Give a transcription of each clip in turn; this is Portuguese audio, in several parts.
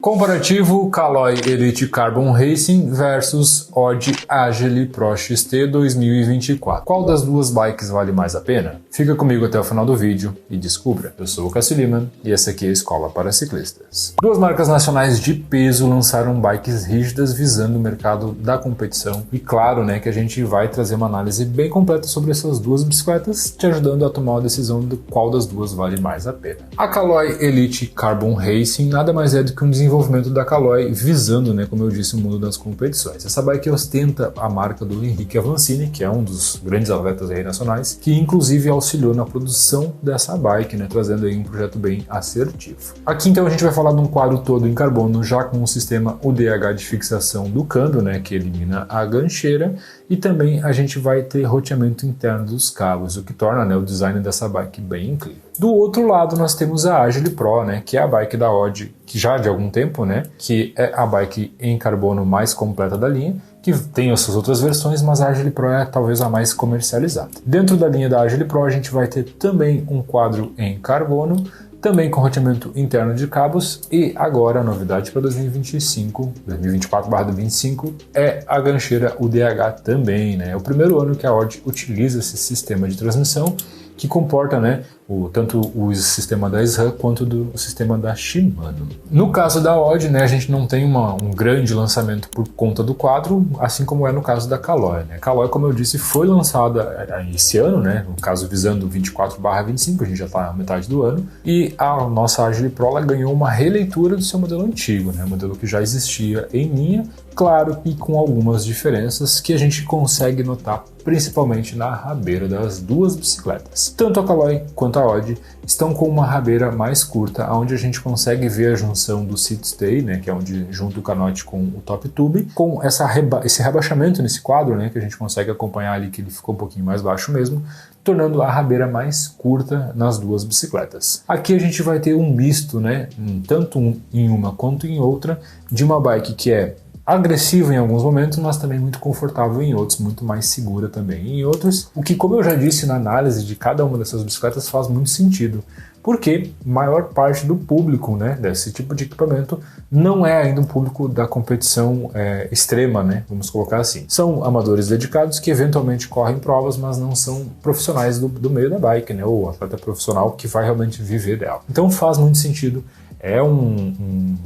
Comparativo Caloi Elite Carbon Racing versus Odd Agile Pro XT 2024. Qual das duas bikes vale mais a pena? Fica comigo até o final do vídeo e descubra. Eu sou o Cássio Lima e essa aqui é a Escola para Ciclistas. Duas marcas nacionais de peso lançaram bikes rígidas visando o mercado da competição e claro, que a gente vai trazer uma análise bem completa sobre essas duas bicicletas, te ajudando a tomar uma decisão de qual das duas vale mais a pena. A Caloi Elite Carbon Racing nada mais é do que um desenvolvimento da Caloi visando, como eu disse, o mundo das competições. Essa bike ostenta a marca do Henrique Avancini, que é um dos grandes atletas aí nacionais, que inclusive auxiliou na produção dessa bike, trazendo aí um projeto bem assertivo. Aqui então a gente vai falar de um quadro todo em carbono, já com o sistema UDH de fixação do câmbio, que elimina a gancheira, e também a gente vai ter roteamento interno dos cabos, o que torna o design dessa bike bem incrível. Do outro lado nós temos a Agile Pro, que é a bike da Odd, que já de algum tempo, que é a bike em carbono mais completa da linha, que tem as suas outras versões, mas a Agile Pro é talvez a mais comercializada. Dentro da linha da Agile Pro a gente vai ter também um quadro em carbono, também com roteamento interno de cabos, e agora a novidade para 2024/25 é a gancheira UDH também. É o primeiro ano que a Odd utiliza esse sistema de transmissão que comporta tanto o sistema da SRAM quanto do sistema da Shimano. No caso da Odd, a gente não tem um grande lançamento por conta do quadro, assim como é no caso da Caloi. A Caloi, como eu disse, foi lançada esse ano, no caso visando 24/25, a gente já está na metade do ano, e a nossa Agile Pro ela ganhou uma releitura do seu modelo antigo, modelo que já existia em linha, claro, e com algumas diferenças que a gente consegue notar principalmente na rabeira das duas bicicletas. Tanto a Caloi quanto a Odd estão com uma rabeira mais curta, onde a gente consegue ver a junção do seat stay, que é onde junta o canote com o top tube, com esse rebaixamento nesse quadro, que a gente consegue acompanhar ali que ele ficou um pouquinho mais baixo mesmo, tornando a rabeira mais curta nas duas bicicletas. Aqui a gente vai ter um misto, tanto em uma quanto em outra, de uma bike que é agressiva em alguns momentos, mas também muito confortável em outros, muito mais segura também em outros, o que, como eu já disse na análise de cada uma dessas bicicletas, faz muito sentido, porque maior parte do público desse tipo de equipamento não é ainda um público da competição extrema, vamos colocar assim. São amadores dedicados que eventualmente correm provas, mas não são profissionais do meio da bike, ou atleta profissional que vai realmente viver dela. Então faz muito sentido.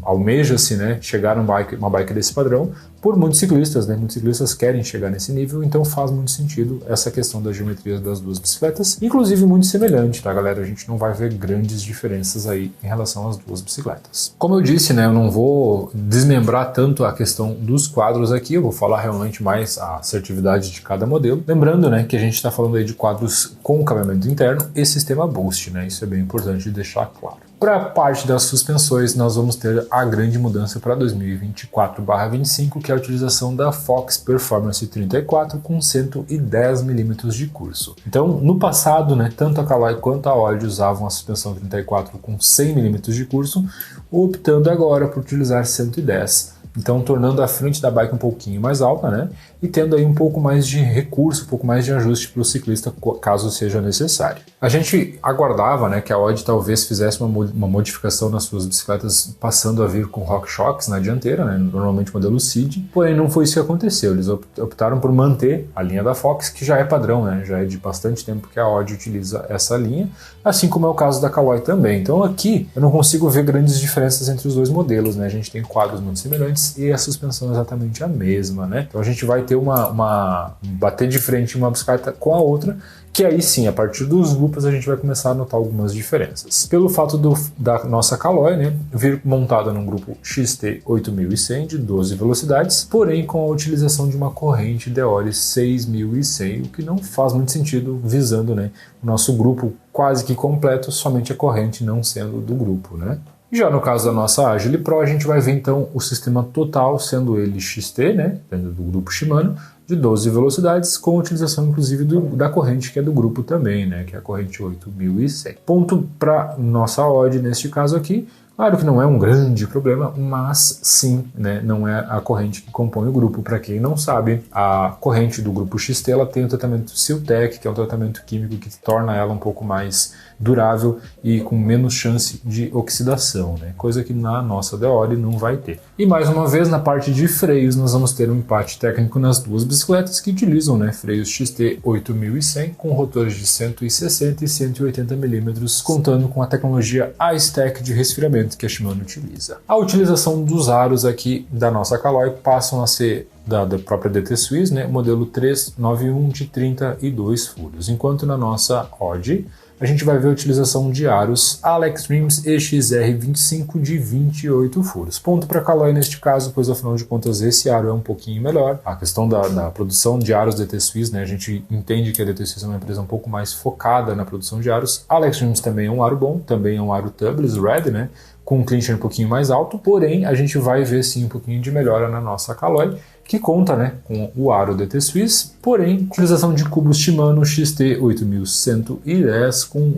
Almeja-se chegar uma bike desse padrão por muitos ciclistas, muitos ciclistas querem chegar nesse nível, então faz muito sentido essa questão da geometria das duas bicicletas, inclusive muito semelhante, tá galera? A gente não vai ver grandes diferenças aí em relação às duas bicicletas. Como eu disse, eu não vou desmembrar tanto a questão dos quadros aqui, eu vou falar realmente mais a assertividade de cada modelo, lembrando que a gente está falando aí de quadros com cabeamento interno e sistema boost, isso é bem importante de deixar claro. Para a parte das suspensões, nós vamos ter a grande mudança para 2024/25, que é a utilização da Fox Performance 34 com 110 mm de curso. Então, no passado, tanto a Caloi quanto a Odd usavam a suspensão 34 com 100 mm de curso, optando agora por utilizar 110. Então tornando a frente da bike um pouquinho mais alta, e tendo aí um pouco mais de recurso, um pouco mais de ajuste para o ciclista, caso seja necessário. A gente aguardava que a Odd talvez fizesse uma modificação nas suas bicicletas, passando a vir com RockShox na dianteira, normalmente modelo Seed, porém não foi isso que aconteceu. Eles optaram por manter a linha da Fox, que já é padrão, já é de bastante tempo que a Odd utiliza essa linha, assim como é o caso da Caloi também. Então aqui eu não consigo ver grandes diferenças entre os dois modelos, a gente tem quadros muito semelhantes e a suspensão é exatamente a mesma, Então a gente vai ter bater de frente uma bicicleta com a outra, que aí sim, a partir dos loops a gente vai começar a notar algumas diferenças. Pelo fato da nossa Caloi vir montada num grupo XT 8100 de 12 velocidades, porém com a utilização de uma corrente Deore 6100, o que não faz muito sentido visando o nosso grupo quase que completo, somente a corrente não sendo do grupo, Já no caso da nossa Agile Pro, a gente vai ver então o sistema total, sendo ele XT, dentro do grupo Shimano, de 12 velocidades, com a utilização inclusive da corrente que é do grupo também, que é a corrente 8100. Ponto para nossa Odd neste caso aqui, Claro que não é um grande problema, mas sim, né, não é a corrente que compõe o grupo. Para quem não sabe, a corrente do grupo XT ela tem o tratamento Siltec, que é um tratamento químico que torna ela um pouco mais durável e com menos chance de oxidação, né? Coisa que na nossa Deore não vai ter. E mais uma vez, na parte de freios, nós vamos ter um empate técnico nas duas bicicletas que utilizam, né, freios XT 8100 com rotores de 160 e 180 mm, contando com a tecnologia I-Stack de resfriamento que a Shimano utiliza. A utilização dos aros aqui da nossa Caloi passam a ser da própria DT Swiss, né, modelo 391 de 32 furos, enquanto na nossa Odd a gente vai ver a utilização de aros Alex Rims EXR25 de 28 furos. Ponto para Caloi neste caso, pois afinal de contas esse aro é um pouquinho melhor. A questão da produção de aros DT Swiss, né, a gente entende que a DT Swiss é uma empresa um pouco mais focada na produção de aros. Alex Rims também é um aro bom, também é um aro tubeless red, né, com um clincher um pouquinho mais alto, porém a gente vai ver sim um pouquinho de melhora na nossa Caloi, que conta, né, com o aro DT Swiss, porém utilização de cubos Shimano XT 8110 com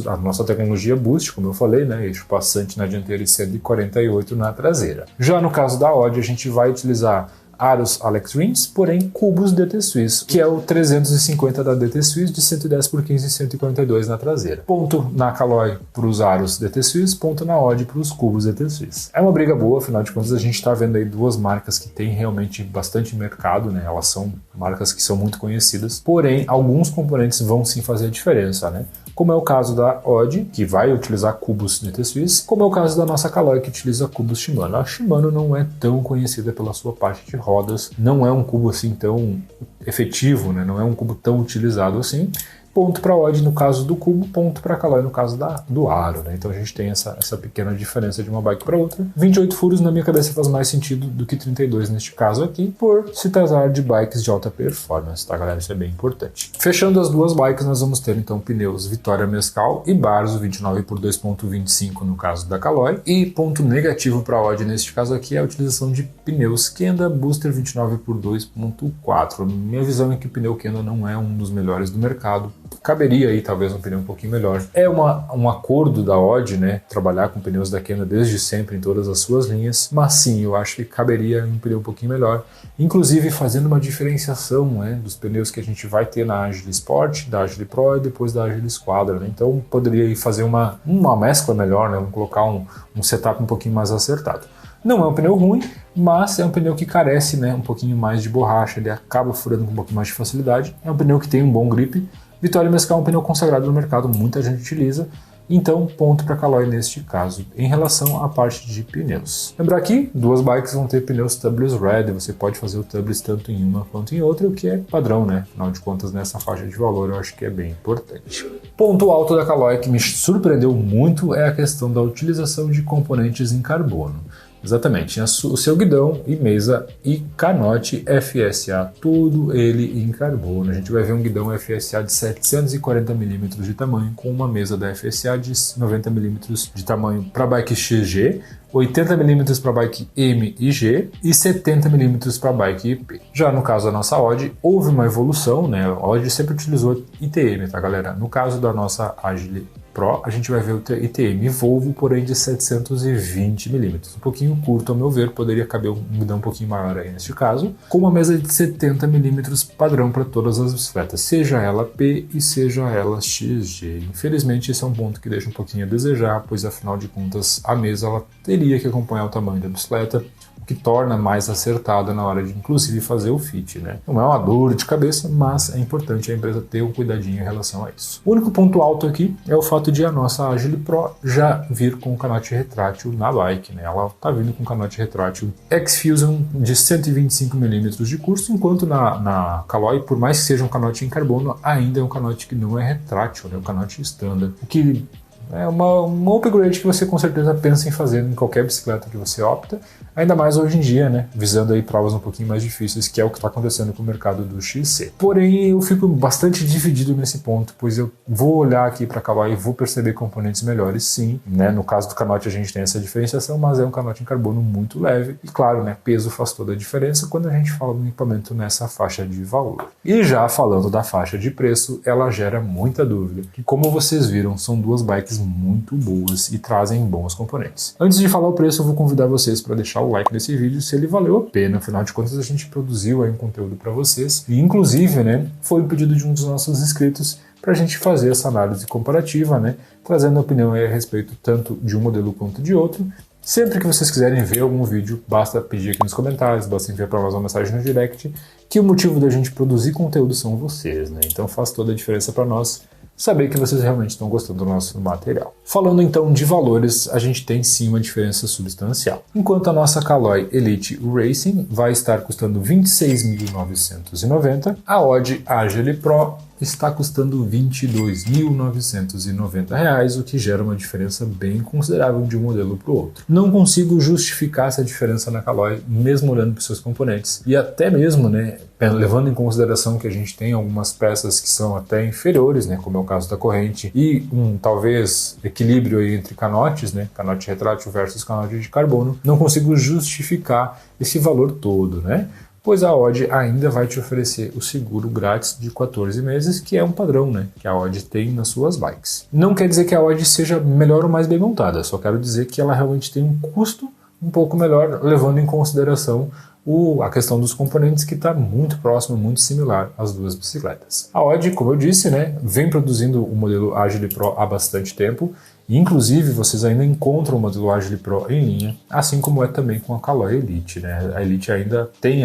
a nossa tecnologia Boost, como eu falei, né, eixo passante na dianteira e 148 na traseira. Já no caso da Odd, a gente vai utilizar aros Alex Rims, porém cubos DT Swiss, que é o 350 da DT Swiss de 110 por 15 e 142 na traseira. Ponto na Caloi para os aros DT Swiss, ponto na Odd para os cubos DT Swiss. É uma briga boa, afinal de contas a gente está vendo aí duas marcas que têm realmente bastante mercado, né? Elas são marcas que são muito conhecidas, porém alguns componentes vão sim fazer a diferença, né? Como é o caso da Odd, que vai utilizar cubos DT Swiss, como é o caso da nossa Caloi, que utiliza cubos Shimano. A Shimano não é tão conhecida pela sua parte de rodas, não é um cubo assim tão efetivo, né? Não é um cubo tão utilizado assim. Ponto para Odd no caso do cubo, ponto para Caloi no caso do aro, né? Então a gente tem essa pequena diferença de uma bike para outra. 28 furos na minha cabeça faz mais sentido do que 32 neste caso aqui, por se tratar de bikes de alta performance, tá galera? Isso é bem importante. Fechando as duas bikes, nós vamos ter então pneus Vittoria Mescal e Barzo 29 por 2.25 no caso da Caloi. E ponto negativo para Odd neste caso aqui é a utilização de pneus Kenda Booster 29 por 2.4. Minha visão é que o pneu Kenda não é um dos melhores do mercado. Caberia aí talvez um pneu um pouquinho melhor. É um acordo da Odd, né, trabalhar com pneus da Kenda desde sempre em todas as suas linhas, mas sim, eu acho que caberia um pneu um pouquinho melhor, inclusive fazendo uma diferenciação, né, dos pneus que a gente vai ter na Agile Sport, da Agile Pro e depois da Agile Squadra, né? Então poderia fazer uma mescla melhor, né, vamos colocar um setup um pouquinho mais acertado. Não é um pneu ruim, mas é um pneu que carece, né, um pouquinho mais de borracha, ele acaba furando com um pouquinho mais de facilidade. É um pneu que tem um bom grip. Vittoria Mescal é um pneu consagrado no mercado, muita gente utiliza, então ponto para Caloi neste caso, em relação à parte de pneus. Lembrar que duas bikes vão ter pneus tubeless red, você pode fazer o tubeless tanto em uma quanto em outra, o que é padrão, né? Afinal de contas, nessa faixa de valor eu acho que é bem importante. Ponto alto da Caloi que me surpreendeu muito é a questão da utilização de componentes em carbono. Exatamente, o seu guidão e mesa e canote FSA, tudo ele em carbono. A gente vai ver um guidão FSA de 740 mm de tamanho com uma mesa da FSA de 90 mm de tamanho para bike XG, 80 mm para bike M e G e 70 mm para bike IP. Já no caso da nossa Odd, houve uma evolução, né? A Odd sempre utilizou ITM, tá galera? No caso da nossa Agile Pro, a gente vai ver o ITM Volvo, porém de 720 mm. Um pouquinho curto, ao meu ver, poderia caber um guidão um pouquinho maior aí neste caso, com uma mesa de 70 mm padrão para todas as bicicletas, seja ela P e seja ela XG. Infelizmente, esse é um ponto que deixa um pouquinho a desejar, pois afinal de contas, a mesa ela teria que acompanhar o tamanho da bicicleta, o que torna mais acertada na hora de inclusive fazer o fit, né? Não é uma dor de cabeça, mas é importante a empresa ter um cuidadinho em relação a isso. O único ponto alto aqui é o fato de a nossa Agile Pro já vir com canote retrátil na bike, né? Ela tá vindo com canote retrátil X-Fusion de 125 mm de curso, enquanto na Caloi, por mais que seja um canote em carbono, ainda é um canote que não é retrátil, né? É um canote standard, o que é uma upgrade que você com certeza pensa em fazer em qualquer bicicleta que você opta, ainda mais hoje em dia, né, visando aí provas um pouquinho mais difíceis, que é o que está acontecendo com o mercado do XC. Porém, eu fico bastante dividido nesse ponto, pois eu vou olhar aqui para Caloi e vou perceber componentes melhores, sim, né, no caso do canote a gente tem essa diferenciação, mas é um canote em carbono muito leve, e claro, né, peso faz toda a diferença quando a gente fala do equipamento nessa faixa de valor. E já falando da faixa de preço, ela gera muita dúvida, que como vocês viram, são duas bikes bikes muito boas e trazem bons componentes. Antes de falar o preço, eu vou convidar vocês para deixar o like nesse vídeo se ele valeu a pena. Afinal de contas, a gente produziu aí um conteúdo para vocês e, inclusive, né, foi um pedido de um dos nossos inscritos para a gente fazer essa análise comparativa, né, trazendo a opinião aí a respeito tanto de um modelo quanto de outro. Sempre que vocês quiserem ver algum vídeo, basta pedir aqui nos comentários, basta enviar para nós uma mensagem no direct, que o motivo da gente produzir conteúdo são vocês, né? Então faz toda a diferença para nós saber que vocês realmente estão gostando do nosso material. Falando então de valores, a gente tem sim uma diferença substancial. Enquanto a nossa Caloi Elite Racing vai estar custando R$ 26.990, a Odd Agile Pro está custando R$ 22.990, o que gera uma diferença bem considerável de um modelo para o outro. Não consigo justificar essa diferença na Caloi, mesmo olhando para os seus componentes, e até mesmo, né, levando em consideração que a gente tem algumas peças que são até inferiores, né, como é o caso da corrente, e talvez equilíbrio aí entre canotes, né, canote retrátil versus canote de carbono, não consigo justificar esse valor todo, né? Pois a Odd ainda vai te oferecer o seguro grátis de 14 meses, que é um padrão, né, que a Odd tem nas suas bikes. Não quer dizer que a Odd seja melhor ou mais bem montada, só quero dizer que ela realmente tem um custo um pouco melhor, levando em consideração a questão dos componentes, que está muito próximo, muito similar às duas bicicletas. A Odd, como eu disse, né, vem produzindo o modelo Agile Pro há bastante tempo, e inclusive vocês ainda encontram o modelo Agile Pro em linha, assim como é também com a Caloi Elite, né? A Elite tem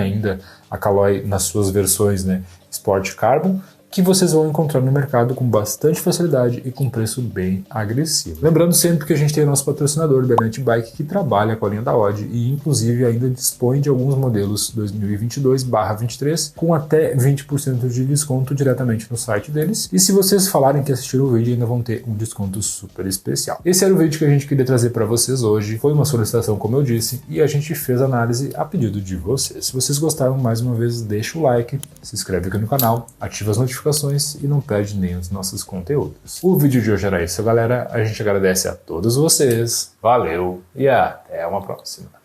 a Caloi nas suas versões, né, Sport Carbon, que vocês vão encontrar no mercado com bastante facilidade e com preço bem agressivo. Lembrando sempre que a gente tem o nosso patrocinador, Bernat Bike, que trabalha com a linha da Odd e inclusive ainda dispõe de alguns modelos 2022/23 com até 20% de desconto diretamente no site deles. E se vocês falarem que assistiram o vídeo, ainda vão ter um desconto super especial. Esse era o vídeo que a gente queria trazer para vocês hoje. Foi uma solicitação, como eu disse, e a gente fez a análise a pedido de vocês. Se vocês gostaram, mais uma vez, deixa o like, se inscreve aqui no canal, ativa as notificações e não perde nem os nossos conteúdos. O vídeo de hoje era isso, galera. A gente agradece a todos vocês. Valeu e até uma próxima.